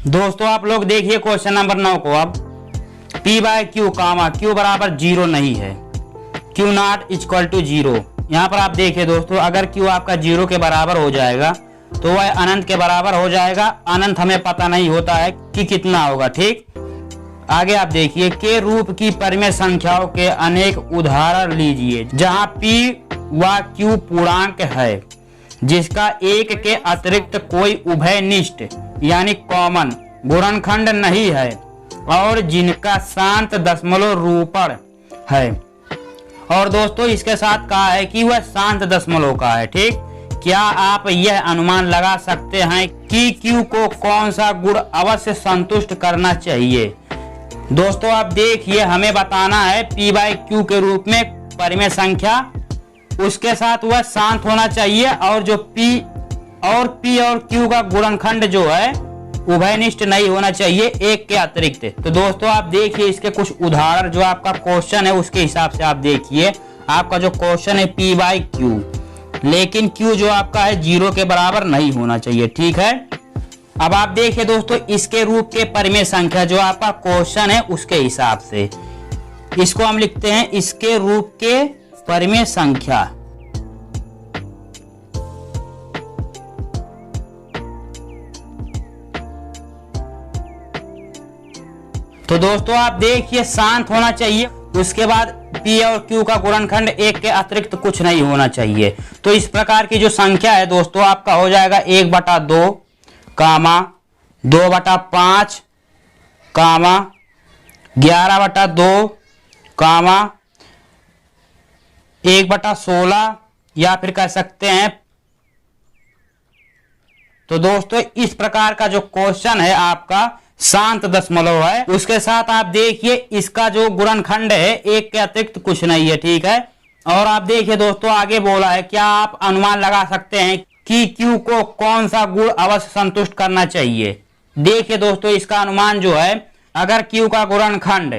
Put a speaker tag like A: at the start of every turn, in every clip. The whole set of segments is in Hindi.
A: दोस्तों आप लोग देखिए क्वेश्चन नंबर 9 को। अब P बाय क्यू कामा क्यू बराबर 0 नहीं है, क्यू नॉट इक्वल टू 0। यहाँ पर आप देखिए दोस्तों, अगर क्यू आपका 0 के बराबर हो जाएगा तो वह अनंत के बराबर हो जाएगा। अनंत हमें पता नहीं होता है कि कितना होगा। ठीक, आगे आप देखिए, के रूप की परिमेय संख्याओं के अनेक उदाहरण लीजिए जहाँ P व Q पूर्णांक है जिसका एक के अतिरिक्त कोई उभयनिष्ठ यानी कॉमन गुणनखंड नहीं है और जिनका शांत दशमलव रूपण है। और दोस्तों इसके साथ कहा है कि वह शांत दशमलव का है। ठीक, क्या आप यह अनुमान लगा सकते हैं कि Q को कौन सा गुण अवश्य संतुष्ट करना चाहिए? दोस्तों आप देखिए, हमें बताना है P बाय Q के रूप में परिमेय संख्या, उसके साथ वह शांत होना चाहिए और जो P और Q का गुणनखंड जो है उभयनिष्ठ नहीं होना चाहिए एक के अतिरिक्त। तो दोस्तों आप देखिए इसके कुछ उदाहरण, जो आपका क्वेश्चन है उसके हिसाब से आप देखिए। आपका जो क्वेश्चन है P बाय Q, लेकिन Q जो आपका है 0 के बराबर नहीं होना चाहिए। ठीक है, अब आप देखिए दोस्तों इसके रूप के परिमेय संख्या, जो आपका क्वेश्चन है उसके हिसाब से इसको हम लिखते हैं इसके रूप के परिमेय संख्या। तो दोस्तों आप देखिए शांत होना चाहिए, उसके बाद P और Q का गुणनखंड एक के अतिरिक्त कुछ नहीं होना चाहिए। तो इस प्रकार की जो संख्या है दोस्तों आपका हो जाएगा 1/2 कामा 2/5 कामा 11/2 कामा 1/16, या फिर कह सकते हैं। तो दोस्तों इस प्रकार का जो क्वेश्चन है आपका शांत दशमलव है, उसके साथ आप देखिए इसका जो गुणनखंड है एक के अतिरिक्त कुछ नहीं है। ठीक है, और आप देखिए दोस्तों आगे बोला है, क्या आप अनुमान लगा सकते हैं कि Q को कौन सा गुण अवश्य संतुष्ट करना चाहिए? देखिए दोस्तों इसका अनुमान जो है, अगर Q का गुणनखंड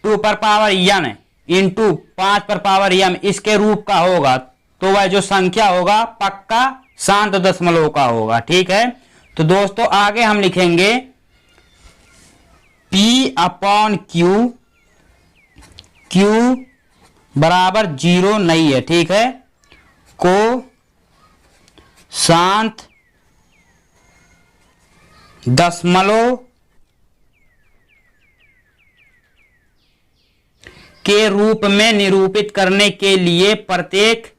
A: 2 इंटू 5 इसके रूप का होगा तो वह जो संख्या होगा पक्का शांत दशमलव का होगा। ठीक है, तो दोस्तों आगे हम लिखेंगे P अपॉन Q बराबर 0 नहीं है। ठीक है, को शांत दशमलव के रूप में निरूपित करने के लिए प्रत्येक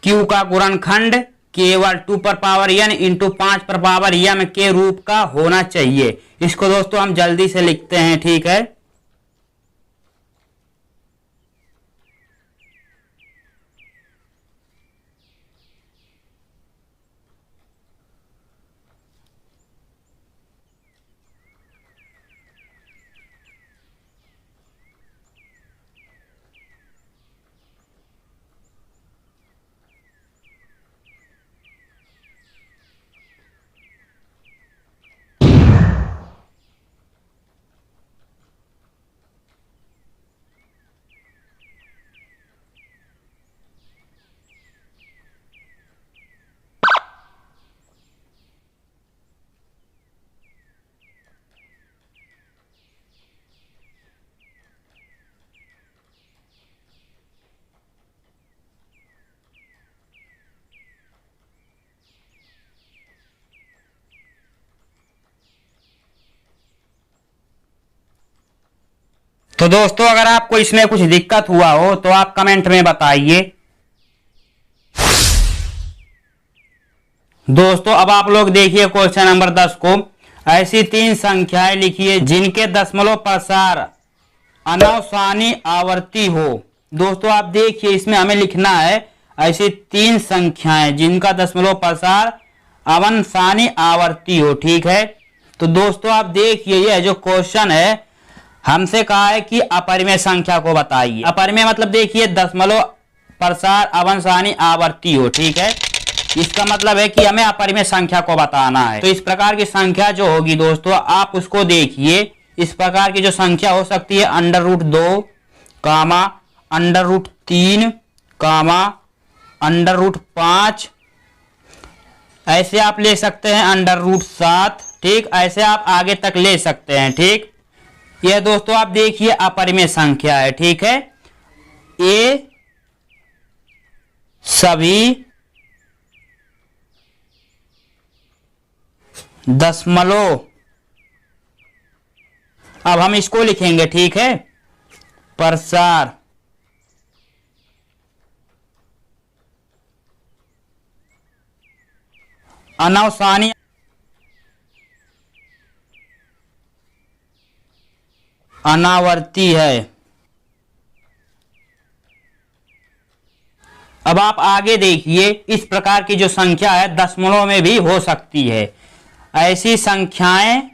A: Q का गुणनखंड केवल 2 इंटू 5 के रूप का होना चाहिए। इसको दोस्तों हम जल्दी से लिखते हैं। ठीक है, तो दोस्तों अगर आपको इसमें कुछ दिक्कत हुआ हो तो आप कमेंट में बताइए। दोस्तों अब आप लोग देखिए क्वेश्चन नंबर 10 को। ऐसी 3 संख्याएं लिखिए जिनके दशमलव प्रसार अनवसानी आवर्ती हो। दोस्तों आप देखिए इसमें हमें लिखना है ऐसी 3 संख्याएं जिनका दशमलव प्रसार अवनसानी आवर्ती हो। ठीक है, तो दोस्तों आप देखिए यह जो क्वेश्चन है हमसे कहा है कि अपरिमेय संख्या को बताइए। अपरिमेय मतलब देखिए दशमलव प्रसार अवनसानी आवर्ती हो। ठीक है, इसका मतलब है कि हमें अपरिमेय संख्या को बताना है। तो इस प्रकार की संख्या जो होगी दोस्तों आप उसको देखिए। इस प्रकार की जो संख्या हो सकती है √2 कामा √3 कामा √5, ऐसे आप ले सकते हैं √7। ठीक, ऐसे आप आगे तक ले सकते हैं। ठीक, यह दोस्तों आप देखिए अपरिमेय संख्या है। ठीक है, ये सभी दशमलव, अब हम इसको लिखेंगे। ठीक है, प्रसार अनावसानी अनावर्ती है। अब आप आगे देखिए, इस प्रकार की जो संख्या है दशमलव में भी हो सकती है। ऐसी संख्याएं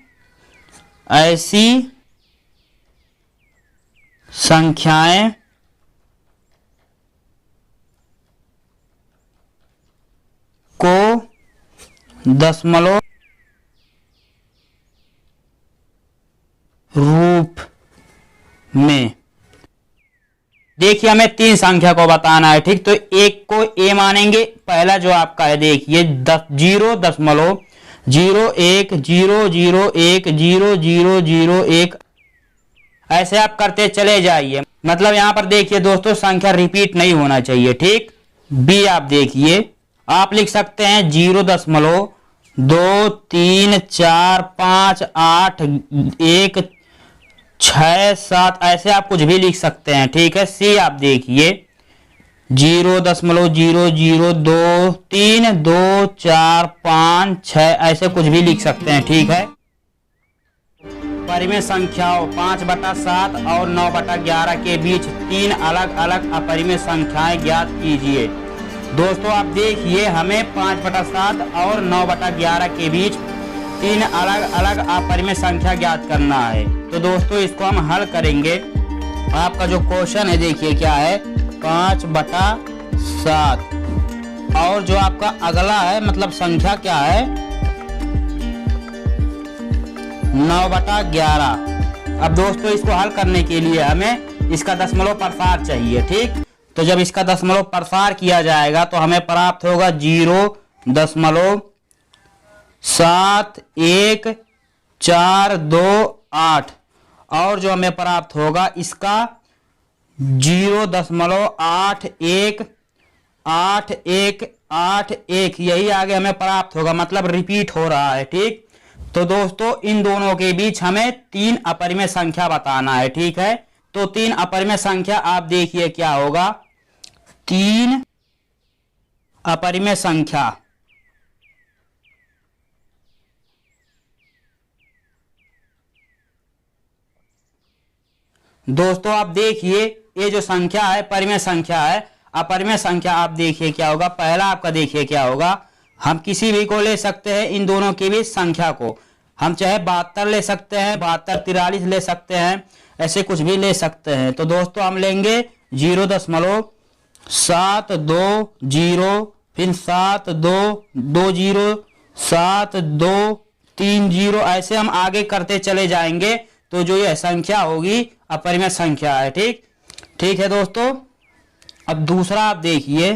A: को दशमलव रूप में, देखिए हमें 3 संख्या को बताना है। ठीक, तो एक को ए मानेंगे, पहला जो आपका है देखिए 0.00100100001, ऐसे आप करते चले जाइए। मतलब यहां पर देखिए दोस्तों संख्या रिपीट नहीं होना चाहिए। ठीक, बी आप देखिए, आप लिख सकते हैं 0.2345816 ऐसे आप कुछ भी लिख सकते हैं। ठीक है, सी आप देखिए 0.0023245 ऐसे कुछ भी लिख सकते हैं। ठीक है, परिमेय संख्याओं 5/7 और 9/11 के बीच 3 अलग अलग अपरिमेय संख्याएं ज्ञात कीजिए। दोस्तों आप देखिए हमें 5/7 और 9/11 के बीच 3 अलग अलग अपरिमेय संख्या ज्ञात करना है। तो दोस्तों इसको हम हल करेंगे। आपका जो क्वेश्चन है देखिए क्या है, 5/7 और जो आपका अगला है मतलब संख्या क्या है 9/11। अब दोस्तों इसको हल करने के लिए हमें इसका दशमलव प्रसार चाहिए। ठीक, तो जब इसका दशमलव प्रसार किया जाएगा तो हमें प्राप्त होगा 0.71428 और जो हमें प्राप्त होगा इसका 0.818181 यही आगे हमें प्राप्त होगा, मतलब रिपीट हो रहा है। ठीक, तो दोस्तों इन दोनों के बीच हमें 3 अपरिमेय संख्या बताना है। ठीक है, तो 3 अपरिमेय संख्या आप देखिए क्या होगा, 3 अपरिमेय संख्या दोस्तों आप देखिए ये जो संख्या है परिमेय संख्या है। अपरिमेय संख्या आप देखिए क्या होगा, पहला आपका देखिए क्या होगा, हम किसी भी को ले सकते हैं इन दोनों के बीच संख्या को, हम चाहे 72 ले सकते हैं, 72 43 ले सकते हैं, ऐसे कुछ भी ले सकते हैं। तो दोस्तों हम लेंगे 0.720 फिर 7220 7230 ऐसे हम आगे करते चले जाएंगे। तो जो यह संख्या होगी अपरिमेय संख्या है। ठीक, ठीक है दोस्तों। अब दूसरा आप देखिए,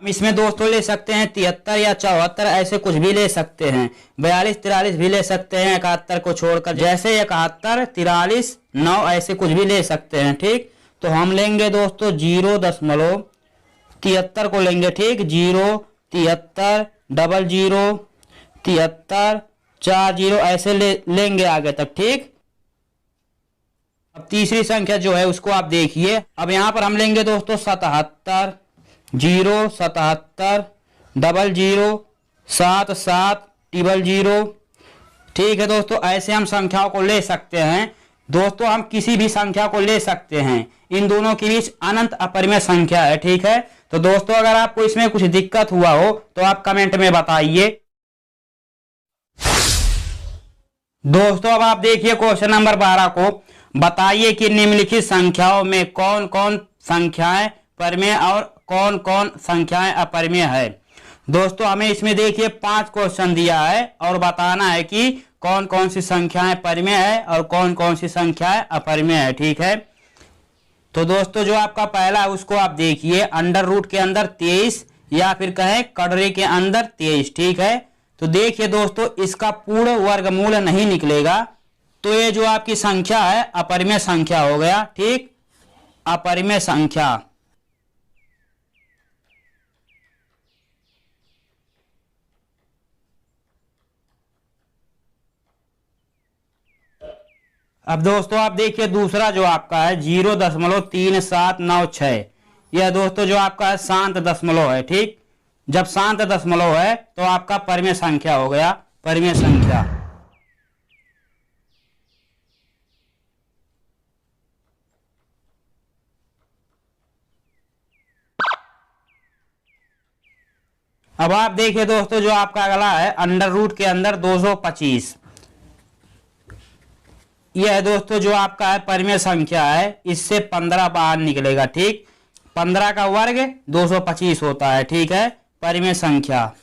A: हम इसमें दोस्तों ले सकते हैं 73 या 74 ऐसे कुछ भी ले सकते हैं, 42 43 भी ले सकते हैं 71 को छोड़कर, जैसे 71 43 9 ऐसे कुछ भी ले सकते हैं। ठीक, तो हम लेंगे दोस्तों 0.73 को लेंगे। ठीक, 0 73 00 73 40 ऐसे लेंगे आगे तक। ठीक, अब तीसरी संख्या जो है उसको आप देखिए, अब यहां पर हम लेंगे दोस्तों 77 0 77 00 77 00। ठीक है दोस्तों, ऐसे हम संख्याओं को ले सकते हैं। दोस्तों हम किसी भी संख्या को ले सकते हैं, इन दोनों के बीच अनंत अपरिमेय संख्या है। ठीक है, तो दोस्तों अगर आपको इसमें कुछ दिक्कत हुआ हो तो आप कमेंट में बताइए। दोस्तों अब आप देखिए क्वेश्चन नंबर 12 को, बताइए कि निम्नलिखित संख्याओं में कौन कौन संख्याएं परिमेय और कौन कौन संख्याएं अपरिमेय है। दोस्तों हमें इसमें देखिए 5 क्वेश्चन दिया है और बताना है कि कौन कौन सी संख्याएं परिमेय है और कौन कौन सी संख्याएं अपरिमेय है। ठीक है, तो दोस्तों जो आपका पहला है उसको आप देखिए, अंडर रूट के अंदर 23 या फिर कहें कड़रे के अंदर 23। ठीक है, तो देखिए दोस्तों, इसका पूर्ण वर्गमूल नहीं निकलेगा, तो ये जो आपकी संख्या है अपरिमेय संख्या हो गया। ठीक, अपरिमेय संख्या। अब दोस्तों आप देखिए दूसरा जो आपका है 0.3796, यह दोस्तों जो आपका है शांत दशमलव है। ठीक, जब शांत दशमलव है तो आपका परिमेय संख्या हो गया, परिमेय संख्या। अब आप देखिए दोस्तों, जो आपका अगला है अंडर रूट के अंदर 225, यह दोस्तों जो आपका है परिमेय संख्या है, इससे 15 बाहर निकलेगा। ठीक, 15 का वर्ग 225 होता है। ठीक है, परिमेय संख्या।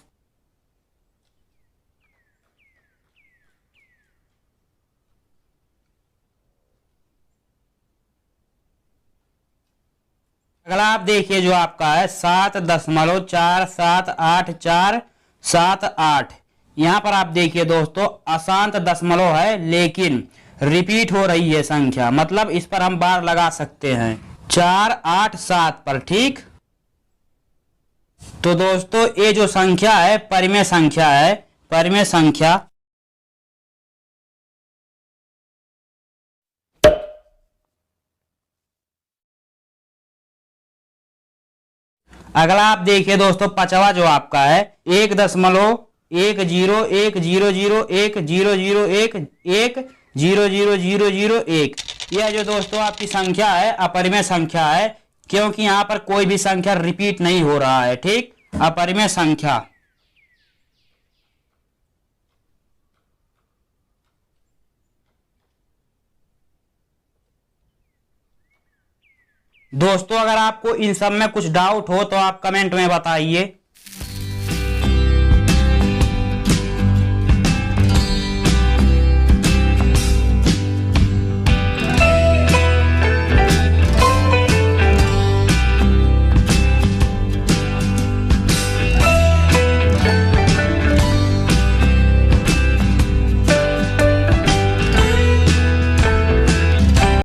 A: अगला आप देखिए जो आपका है 7.478478, यहां पर आप देखिए दोस्तों अशांत दशमलव है, लेकिन रिपीट हो रही है संख्या, मतलब इस पर हम बार लगा सकते हैं 487 पर। ठीक, तो दोस्तों ये जो संख्या है परिमेय संख्या है, परिमेय संख्या। अगला आप देखिए दोस्तों पांचवा जो आपका है 1.1010010101100001, यह जो दोस्तों आपकी संख्या है अपरिमेय संख्या है, क्योंकि यहां पर कोई भी संख्या रिपीट नहीं हो रहा है। ठीक, अपरिमेय संख्या। दोस्तों अगर आपको इन सब में कुछ डाउट हो तो आप कमेंट में बताइए।